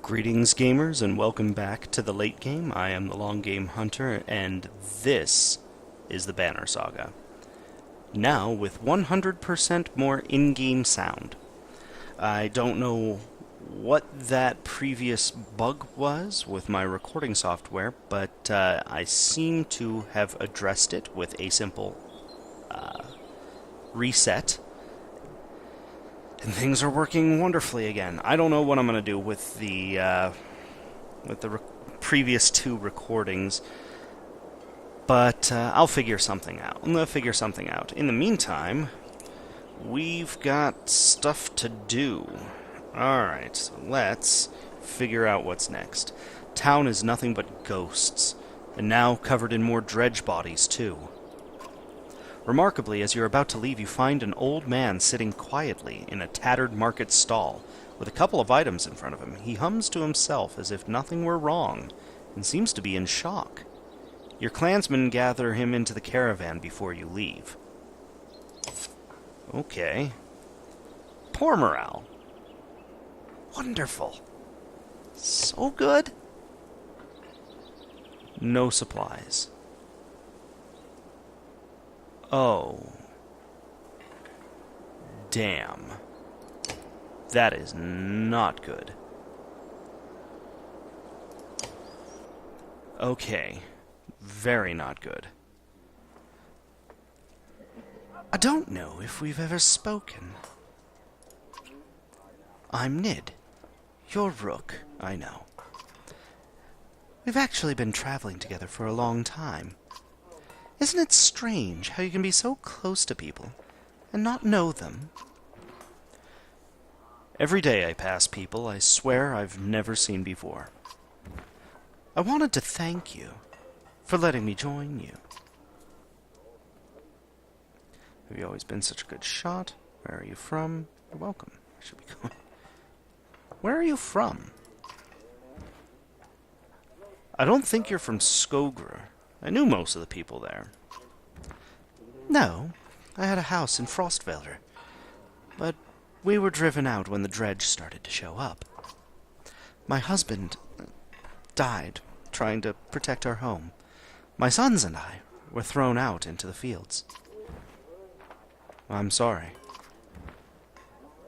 Greetings, gamers, and welcome back to the late game. I am the long game hunter, and this is the Banner Saga. Now with 100% more in-game sound. I don't know what that previous bug was with my recording software, but I seem to have addressed it with a simple reset. And things are working wonderfully again. I don't know what I'm going to do with the previous two recordings, but I'll figure something out. I'm going to figure something out. In the meantime, we've got stuff to do. Alright, so let's figure out what's next. Town is nothing but ghosts, and now covered in more dredge bodies, too. Remarkably, as you're about to leave, you find an old man sitting quietly in a tattered market stall, with a couple of items in front of him. He hums to himself as if nothing were wrong, and seems to be in shock. Your clansmen gather him into the caravan before you leave. Okay. Poor morale. Wonderful. So good. No supplies. Oh. Damn. That is not good. Okay. Very not good. I don't know if we've ever spoken. I'm Nid. You're Rook, I know. We've actually been traveling together for a long time. Isn't it strange how you can be so close to people and not know them? Every day I pass people I swear I've never seen before. I wanted to thank you for letting me join you. Have you always been such a good shot? Where are you from? You're welcome. I should be going. Where are you from? I don't think you're from Skogr. I knew most of the people there. No, I had a house in Frostvelder, but we were driven out when the dredge started to show up. My husband died trying to protect our home. My sons and I were thrown out into the fields. I'm sorry.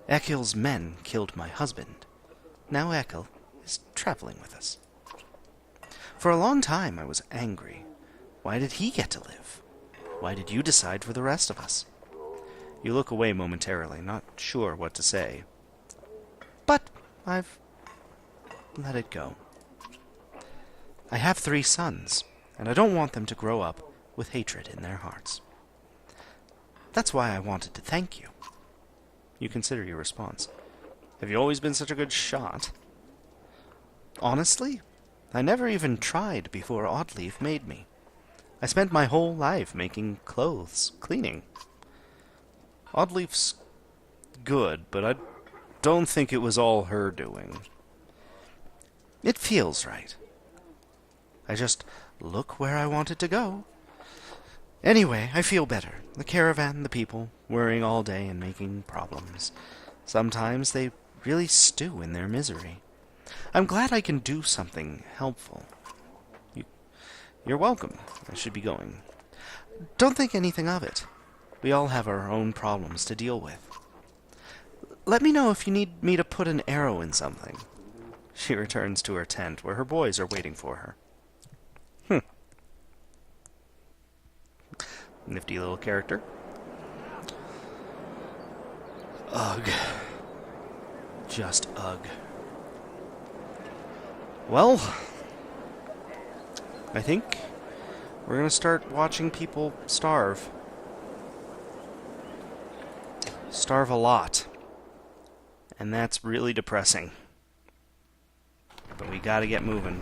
Ekil's men killed my husband. Now Ekil is traveling with us. For a long time I was angry. Why did he get to live? Why did you decide for the rest of us? You look away momentarily, not sure what to say. But I've let it go. I have 3 sons, and I don't want them to grow up with hatred in their hearts. That's why I wanted to thank you. You consider your response. Have you always been such a good shot? Honestly, I never even tried before Oddleaf made me. I spent my whole life making clothes, cleaning. Oddleaf's good, but I don't think it was all her doing. It feels right. I just look where I wanted to go. Anyway, I feel better. The caravan, the people, worrying all day and making problems. Sometimes they really stew in their misery. I'm glad I can do something helpful. You're welcome. I should be going. Don't think anything of it. We all have our own problems to deal with. Let me know if you need me to put an arrow in something. She returns to her tent, where her boys are waiting for her. Nifty little character. Ugh. Just ugh. Well, I think we're going to start watching people starve. Starve a lot. And that's really depressing. But we gotta get moving.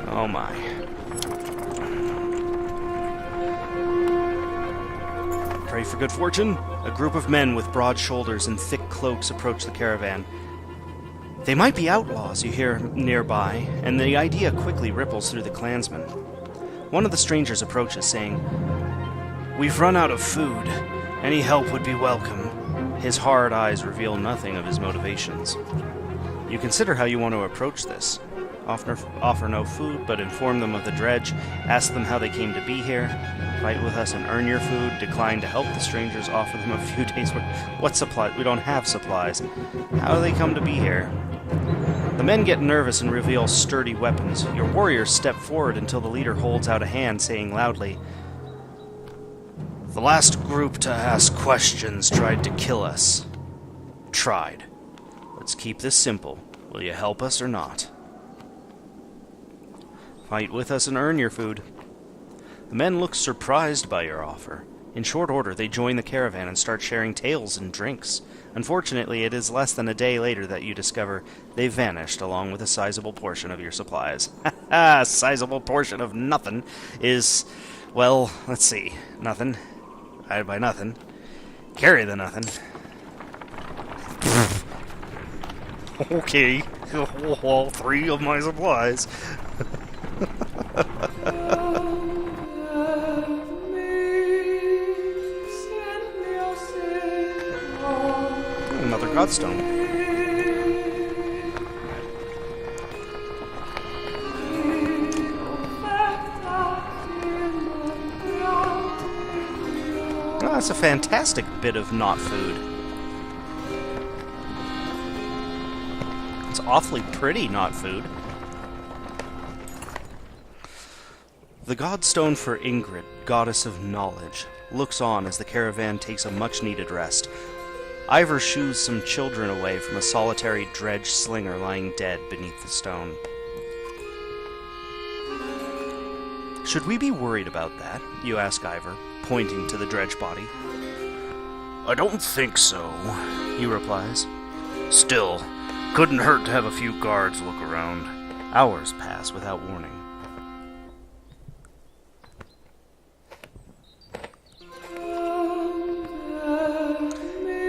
Oh my. Pray for good fortune. A group of men with broad shoulders and thick cloaks approach the caravan. They might be outlaws, you hear nearby, and the idea quickly ripples through the clansmen. One of the strangers approaches, saying, "We've run out of food. Any help would be welcome. His hard eyes reveal nothing of his motivations. You consider how you want to approach this. Offer no food, but inform them of the dredge. Ask them how they came to be here. Fight with us and earn your food. Decline to help the strangers. Offer them a few days. What supplies? We don't have supplies. How do they come to be here? The men get nervous and reveal sturdy weapons. Your warriors step forward until the leader holds out a hand, saying loudly, "The last group to ask questions tried to kill us. Tried. Let's keep this simple. Will you help us or not? Fight with us and earn your food." The men look surprised by your offer. In short order, they join the caravan and start sharing tales and drinks. Unfortunately, it is less than a day later that you discover they've vanished along with a sizable portion of your supplies. Ha! Sizable portion of nothing is, well, let's see. Nothing. Divided by nothing. Carry the nothing. Okay. All 3 of my supplies. Another godstone. Oh, that's a fantastic bit of not food. It's awfully pretty not food. The godstone for Ingrid, goddess of knowledge, looks on as the caravan takes a much-needed rest. Ivor shoos some children away from a solitary dredge slinger lying dead beneath the stone. Should we be worried about that? You ask Ivor, pointing to the dredge body. I don't think so, he replies. Still, couldn't hurt to have a few guards look around. Hours pass without warning.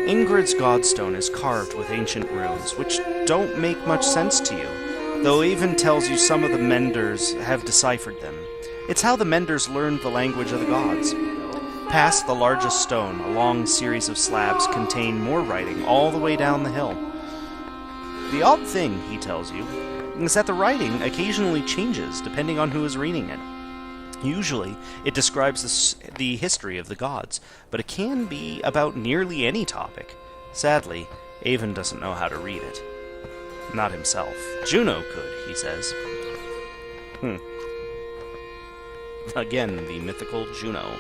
Ingrid's godstone is carved with ancient runes, which don't make much sense to you, though Avon tells you some of the Menders have deciphered them. It's how the Menders learned the language of the gods. Past the largest stone, a long series of slabs contain more writing all the way down the hill. The odd thing, he tells you, is that the writing occasionally changes depending on who is reading it. Usually, it describes the history of the gods, but it can be about nearly any topic. Sadly, Avon doesn't know how to read it. Not himself. Juno could, he says. Again, the mythical Juno.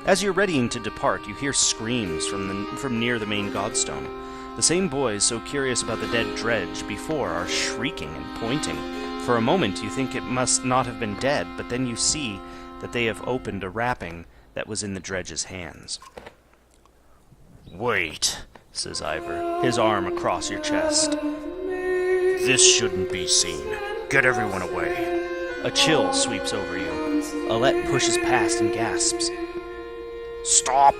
As you're readying to depart, you hear screams from near the main godstone. The same boys so curious about the dead dredge before are shrieking and pointing. For a moment you think it must not have been dead, but then you see that they have opened a wrapping that was in the dredge's hands. Wait, says Ivor, his arm across your chest. This shouldn't be seen. Get everyone away. A chill sweeps over you. Alette pushes past and gasps. Stop,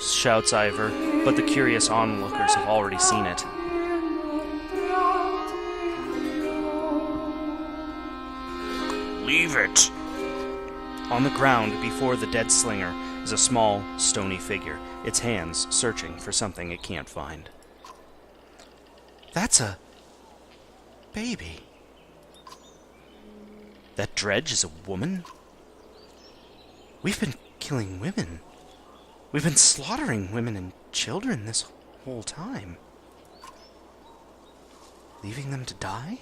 shouts Ivor, but the curious onlookers have already seen it. Leave it! On the ground before the dead slinger is a small, stony figure, its hands searching for something it can't find. That's a baby. That dredge is a woman? We've been killing women. We've been slaughtering women and children this whole time. Leaving them to die?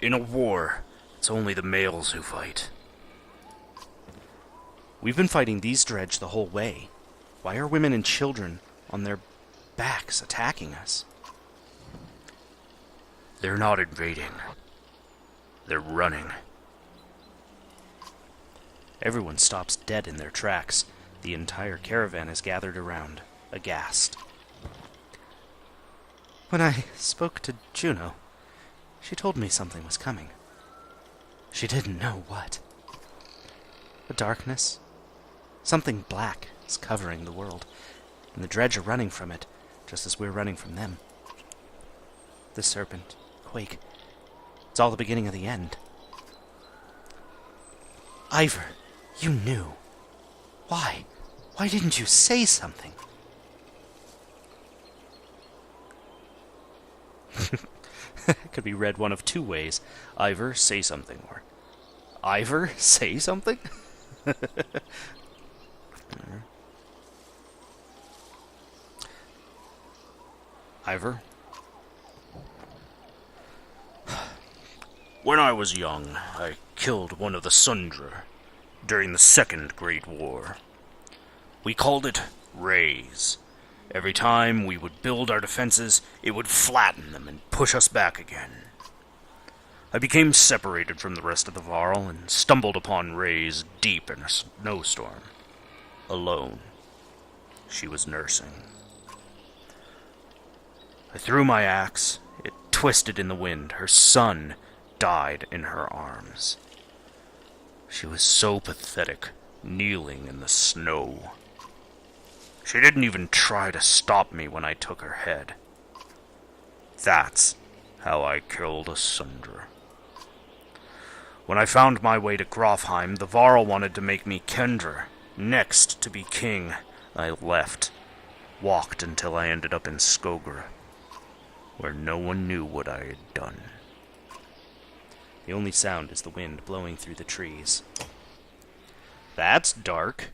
In a war, it's only the males who fight. We've been fighting these dredge the whole way. Why are women and children on their backs attacking us? They're not invading. They're running. Everyone stops dead in their tracks. The entire caravan is gathered around, aghast. When I spoke to Juno, she told me something was coming. She didn't know what. A darkness. Something black is covering the world, and the dredge are running from it, just as we're running from them. The serpent, quake. It's all the beginning of the end. Ivor, you knew. Why? Why didn't you say something? Could be read one of two ways. Ivor, say something, or Ivor, say something? Ivor? When I was young, I killed one of the Sundra during the Second Great War. We called it Rays. Every time we would build our defenses, it would flatten them and push us back again. I became separated from the rest of the Varl and stumbled upon Rays deep in a snowstorm. Alone. She was nursing. I threw my axe. It twisted in the wind. Her son died in her arms. She was so pathetic, kneeling in the snow. She didn't even try to stop me when I took her head. That's how I killed a Sundra. When I found my way to Grofheim, the Varl wanted to make me Kendra, next to be king. I left, walked until I ended up in Skogra, where no one knew what I had done. The only sound is the wind blowing through the trees. That's dark.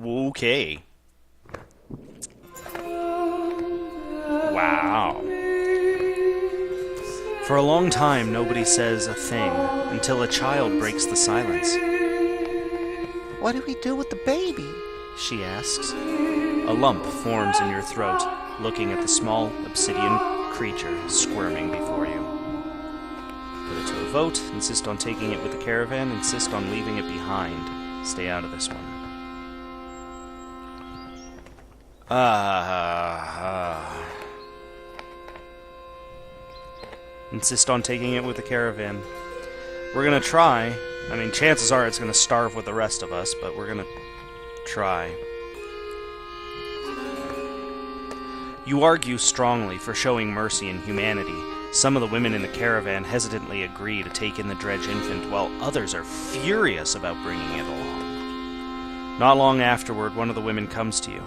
Okay. Wow. For a long time, nobody says a thing, until a child breaks the silence. What do we do with the baby? She asks. A lump forms in your throat, looking at the small obsidian creature squirming before you. Put it to a vote, insist on taking it with the caravan, insist on leaving it behind. Stay out of this one. Insist on taking it with the caravan. We're gonna try. I mean, chances are it's gonna starve with the rest of us, but we're gonna try. You argue strongly for showing mercy and humanity. Some of the women in the caravan hesitantly agree to take in the Dredge infant, while others are furious about bringing it along. Not long afterward, one of the women comes to you.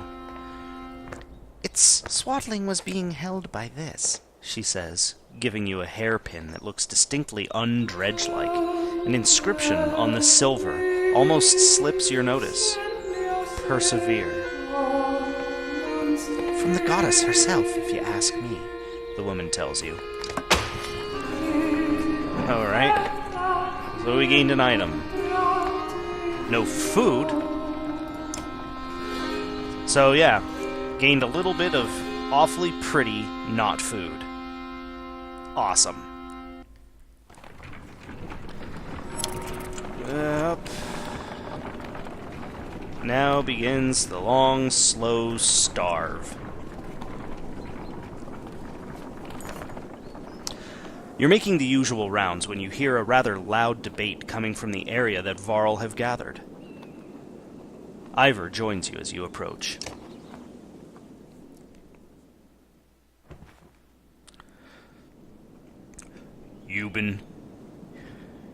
Its swaddling was being held by this, she says, giving you a hairpin that looks distinctly un-Dredge-like. An inscription on the silver almost slips your notice. Persevere. From the goddess herself, if you ask me, the woman tells you. Alright. So we gained an item. No food. So yeah, gained a little bit of awfully pretty not food. Awesome. Yep. Now begins the long, slow starve. You're making the usual rounds when you hear a rather loud debate coming from the area that Varl have gathered. Ivor joins you as you approach.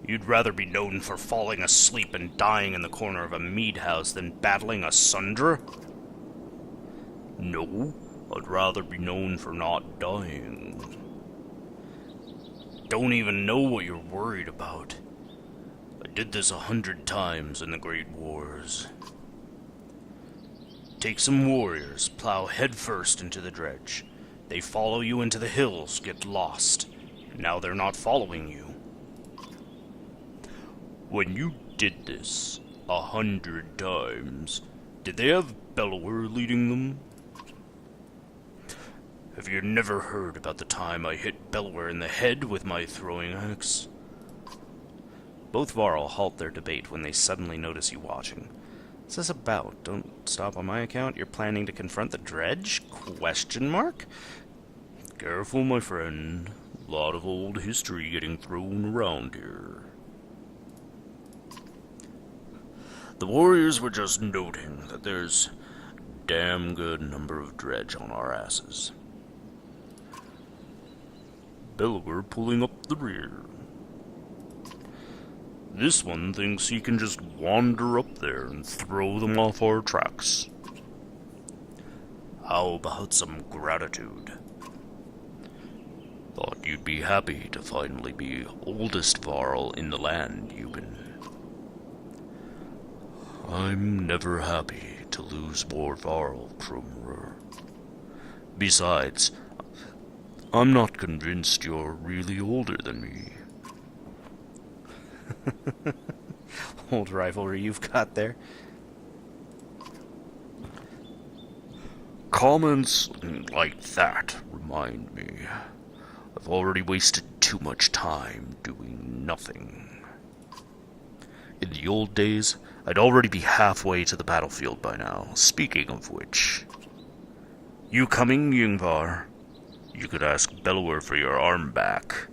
You'd rather be known for falling asleep and dying in the corner of a mead house than battling a Sundra? No, I'd rather be known for not dying. Don't even know what you're worried about. I did this 100 times in the Great Wars. Take some warriors, plow headfirst into the Dredge. They follow you into the hills, get lost. Now they're not following you. When you did this 100 times, did they have Bellower leading them? Have you never heard about the time I hit Bellower in the head with my throwing axe? Both Varl halt their debate when they suddenly notice you watching. What's this about? Don't stop on my account. You're planning to confront the Dredge? Question mark? Careful, my friend. A lot of old history getting thrown around here. The warriors were just noting that there's a damn good number of Dredge on our asses. Bellower pulling up the rear. This one thinks he can just wander up there and throw them off our tracks. How about some gratitude? Thought you'd be happy to finally be oldest Varl in the land, Euban. I'm never happy to lose more Varl, Krumr. Besides, I'm not convinced you're really older than me. Old rivalry you've got there. Comments like that remind me. I've already wasted too much time doing nothing. In the old days, I'd already be halfway to the battlefield by now. Speaking of which... You coming, Yngvar? You could ask Bellower for your arm back.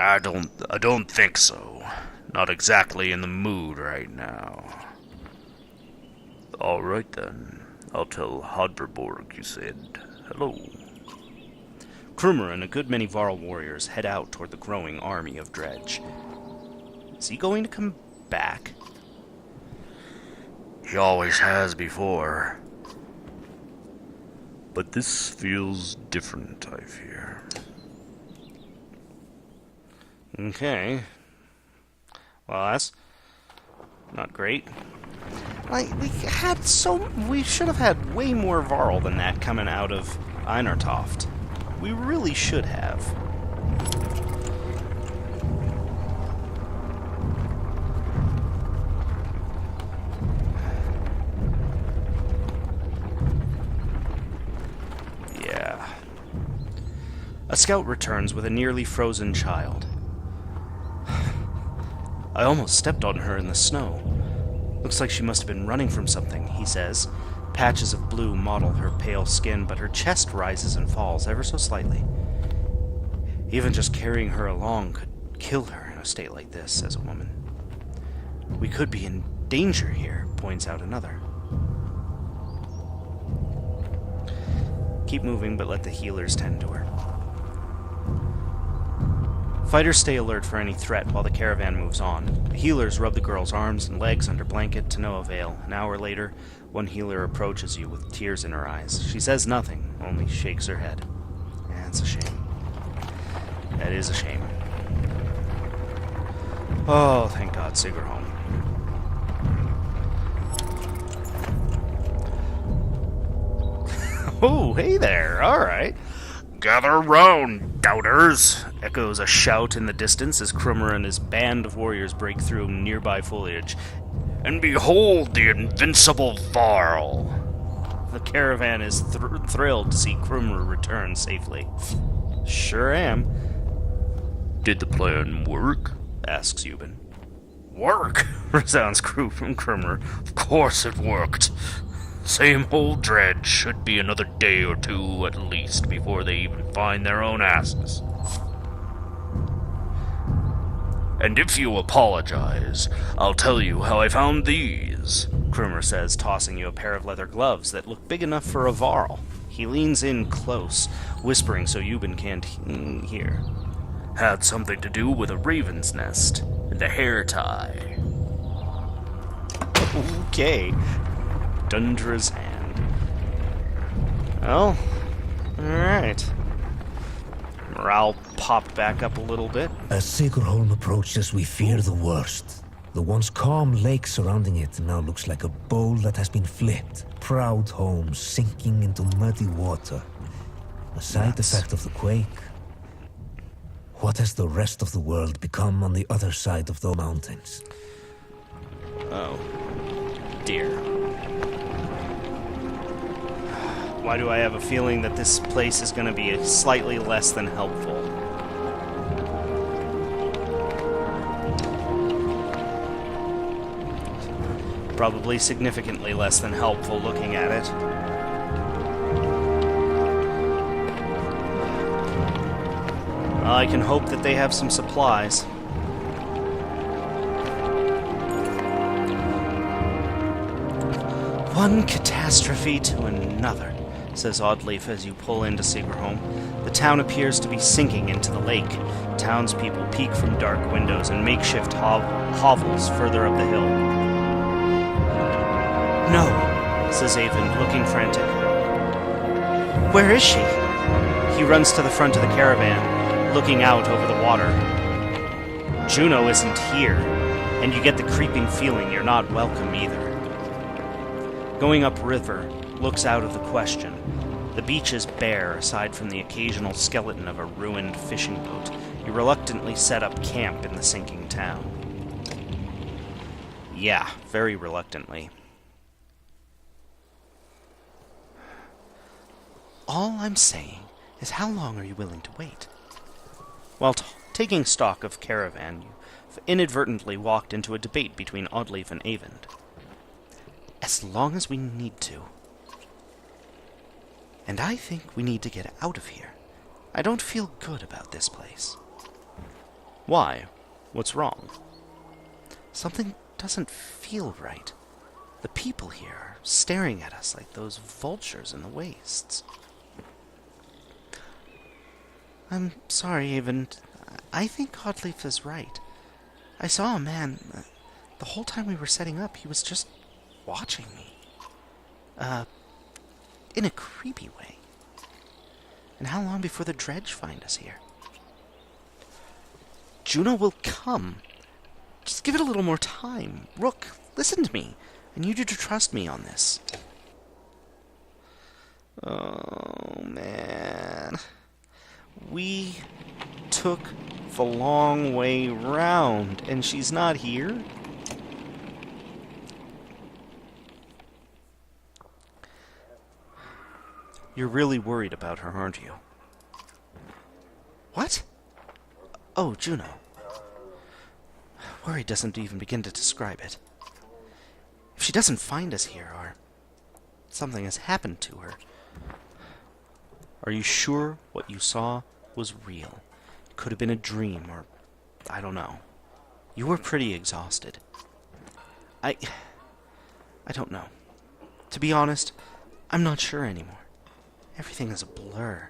I don't think so. Not exactly in the mood right now. Alright then. I'll tell Hadverborg you said hello. Krumr and a good many Varl warriors head out toward the growing army of Dredge. Is he going to come back? He always has before. But this feels different, I fear. Okay. Well, that's not great. We should have had way more Varl than that coming out of Einartoft. We really should have. Yeah. A scout returns with a nearly frozen child. I almost stepped on her in the snow. Looks like she must have been running from something, he says. Patches of blue mottle her pale skin, but her chest rises and falls ever so slightly. Even just carrying her along could kill her in a state like this, says a woman. We could be in danger here, points out another. Keep moving, but let the healers tend to her. Fighters stay alert for any threat while the caravan moves on. The healers rub the girl's arms and legs under blanket to no avail. An hour later, one healer approaches you with tears in her eyes. She says nothing, only shakes her head. That's a shame. That is a shame. Oh, thank God, Sigrholm. Oh, hey there, alright. Gather round, doubters! Echoes a shout in the distance as Krumr and his band of warriors break through nearby foliage. And behold the invincible Varl! The caravan is thrilled to see Krumr return safely. Sure am. Did the plan work? Asks Euban. Work? Resounds from Krumr. Of course it worked. Same old Dredge. Should be another day or two at least before they even find their own asses. And if you apologize, I'll tell you how I found these, Krumr says, tossing you a pair of leather gloves that look big enough for a Varl. He leans in close, whispering so Euban can't hear. Had something to do with a raven's nest and a hair tie. Okay. Dundra's hand. Well, alright. Morale popped back up a little bit. As Sigurholm approaches, we fear the worst. The once calm lake surrounding it now looks like a bowl that has been flipped. Proud home sinking into muddy water. A side effect of the quake. What has the rest of the world become on the other side of the mountains? Oh, dear. Why do I have a feeling that this place is going to be slightly less than helpful? Probably significantly less than helpful looking at it. Well, I can hope that they have some supplies. One catastrophe to another, says Oddleif as you pull into Sigrholm. The town appears to be sinking into the lake. Townspeople peek from dark windows and makeshift hovels further up the hill. No, says Avon, looking frantic. Where is she? He runs to the front of the caravan, looking out over the water. Juno isn't here, and you get the creeping feeling you're not welcome either. Going upriver looks out of the question. The beach is bare, aside from the occasional skeleton of a ruined fishing boat. You reluctantly set up camp in the sinking town. Yeah, very reluctantly. All I'm saying is, how long are you willing to wait? While taking stock of caravan, you've inadvertently walked into a debate between Oddleif and Avond. As long as we need to. And I think we need to get out of here. I don't feel good about this place. Why? What's wrong? Something doesn't feel right. The people here are staring at us like those vultures in the wastes. I'm sorry, Avon. I think Oddleif is right. I saw a man. The whole time we were setting up, he was just watching me. In a creepy way. And how long before the dredge find us here? Juno will come. Just give it a little more time. Rook, listen to me. I need you to trust me on this. Oh, man. We took the long way round, and she's not here? You're really worried about her, aren't you? What? Oh, Juno. Worry doesn't even begin to describe it. If she doesn't find us here, or something has happened to her... Are you sure what you saw was real? It could have been a dream, or... I don't know. You were pretty exhausted. I don't know. To be honest, I'm not sure anymore. Everything is a blur.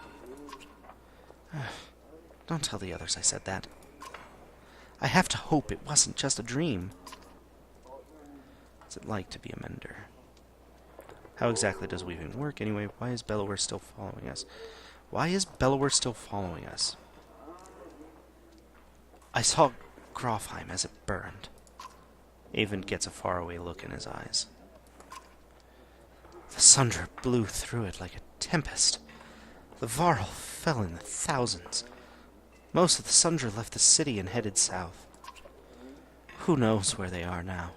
Don't tell the others I said that. I have to hope it wasn't just a dream. What's it like to be a mender? How exactly does weaving work anyway? Why is Bellower still following us? Why is Bellower still following us? I saw Grofheim as it burned. Avon gets a faraway look in his eyes. The Sundra blew through it like a tempest. The Varl fell in the thousands. Most of the Sundra left the city and headed south. Who knows where they are now?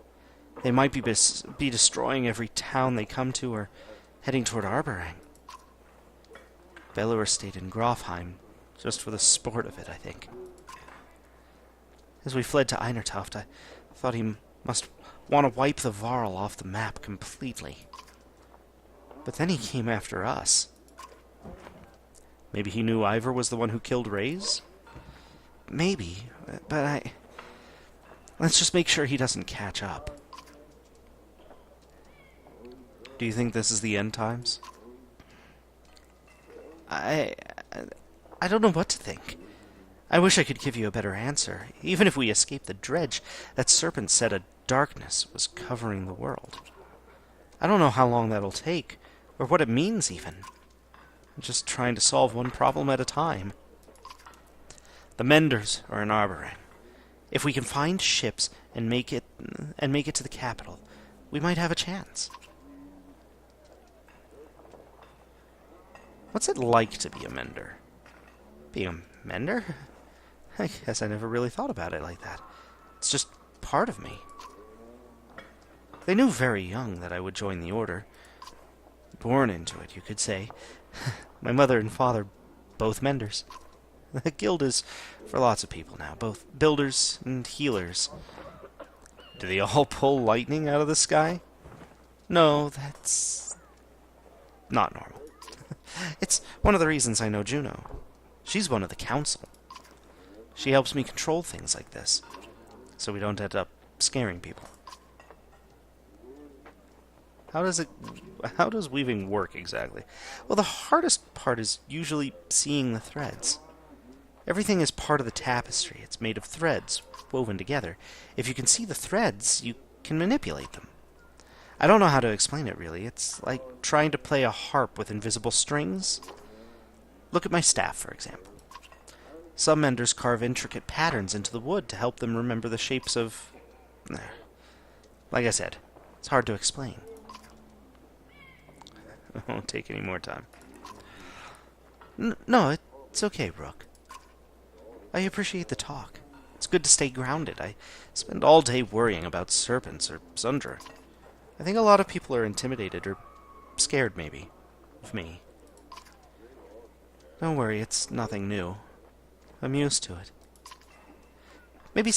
They might be destroying every town they come to, or heading toward Arborang. Bellower stayed in Grofheim, just for the sport of it, I think. As we fled to Einertoft, I thought he must want to wipe the Varl off the map completely. But then he came after us. Maybe he knew Ivor was the one who killed Reyes? Maybe, but let's just make sure he doesn't catch up. Do you think this is the end times? I don't know what to think. I wish I could give you a better answer. Even if we escape the dredge, that serpent said a darkness was covering the world. I don't know how long that'll take, or what it means even. I'm just trying to solve one problem at a time. The Menders are in Arborang. If we can find ships and make it to the capital, we might have a chance. What's it like to be a Mender? Being a Mender? I guess I never really thought about it like that. It's just part of me. They knew very young that I would join the Order. Born into it, you could say. My mother and father, both Menders. The guild is for lots of people now, both builders and healers. Do they all pull lightning out of the sky? No, that's not normal. It's one of the reasons I know Juno. She's one of the council. She helps me control things like this, so we don't end up scaring people. How does weaving work exactly? Well, the hardest part is usually seeing the threads. Everything is part of the tapestry. It's made of threads woven together. If you can see the threads, you can manipulate them. I don't know how to explain it, really. It's like trying to play a harp with invisible strings. Look at my staff, for example. Some menders carve intricate patterns into the wood to help them remember the shapes of... Like I said, it's hard to explain. It won't take any more time. No, it's okay, Rook. I appreciate the talk. It's good to stay grounded. I spend all day worrying about serpents or Sundra. I think a lot of people are intimidated or scared, maybe, of me. Don't worry, it's nothing new. I'm used to it. Maybe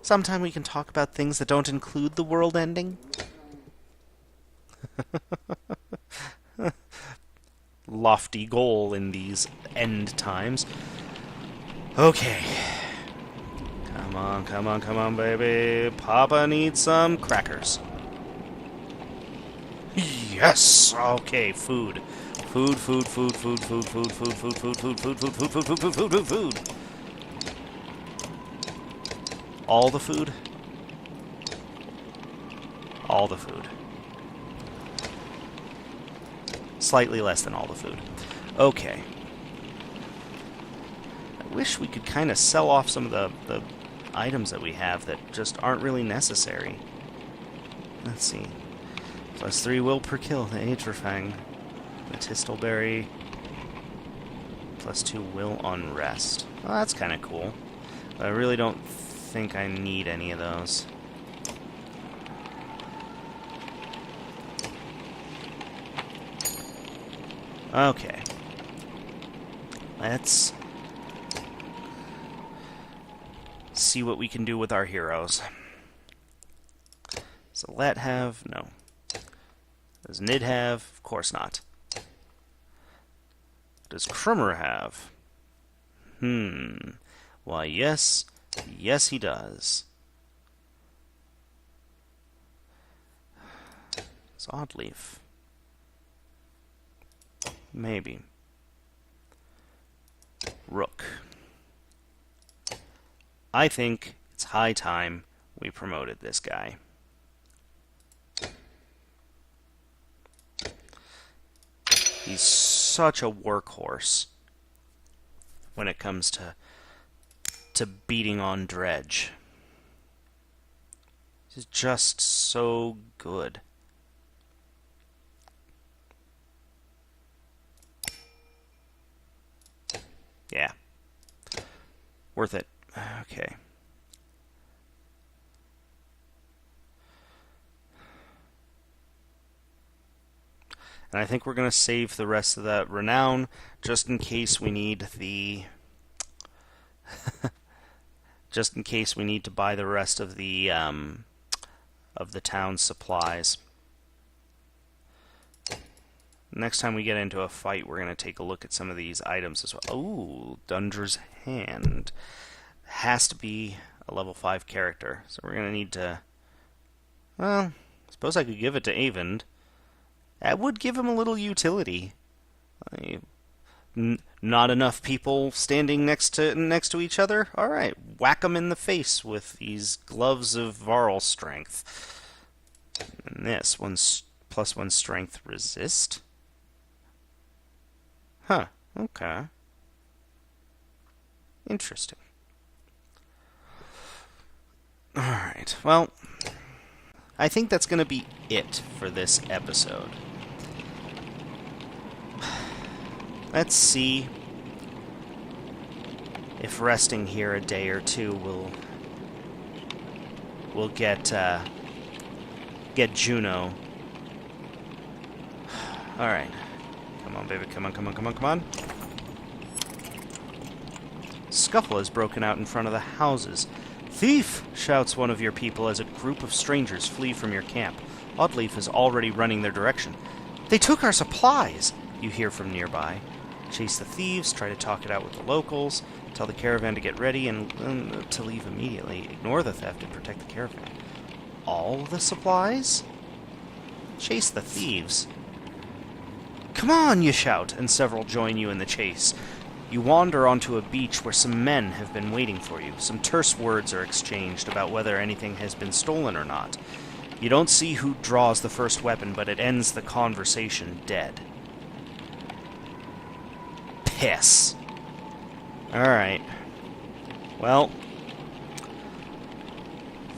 sometime we can talk about things that don't include the world ending? Lofty goal in these end times. Okay. Come on, baby. Papa needs some crackers. Yes! Okay, food. Food. All the food? All the food. Slightly less than all the food. Okay. I wish we could kind of sell off some of the items that we have that just aren't really necessary. Let's see. +3 will per kill, the Aetrefang. The Tistleberry. +2 will unrest. Well, that's kind of cool. But I really don't think I need any of those. Okay. Let's see what we can do with our heroes. Does Let have? No. Does Nid have? Of course not. Does Krummer have? Why, yes. Yes, he does. It's Oddleaf. Maybe. Rook. I think it's high time we promoted this guy. He's such a workhorse when it comes to beating on Dredge. He's just so good. Yeah. Worth it. Okay. And I think we're going to save the rest of that renown just in case we need the... just in case we need to buy the rest of the town's supplies. Next time we get into a fight, we're going to take a look at some of these items as well. Ooh, Dunger's Hand. Has to be a level 5 character. So we're going to need to... Well, I suppose I could give it to Avend. That would give him a little utility. Not enough people standing next to each other? Alright, whack them in the face with these gloves of Varl strength. And this, +1 strength resist? Huh, okay. Interesting. Alright, well, I think that's going to be it for this episode. Let's see if resting here a day or two will get Juno. All right, come on, baby, come on. Scuffle has broken out in front of the houses. "Thief!" shouts one of your people as a group of strangers flee from your camp. Oddleaf is already running their direction. "They took our supplies!" you hear from nearby. Chase the thieves, try to talk it out with the locals, tell the caravan to get ready and to leave immediately. Ignore the theft and protect the caravan. All the supplies? Chase the thieves. "Come on," you shout, and several join you in the chase. You wander onto a beach where some men have been waiting for you. Some terse words are exchanged about whether anything has been stolen or not. You don't see who draws the first weapon, but it ends the conversation dead. Piss. Alright. Well,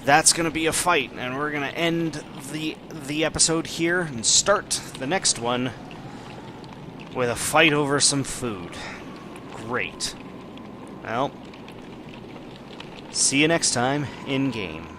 that's going to be a fight, and we're going to end the episode here and start the next one with a fight over some food. Great. Well, see you next time in-game.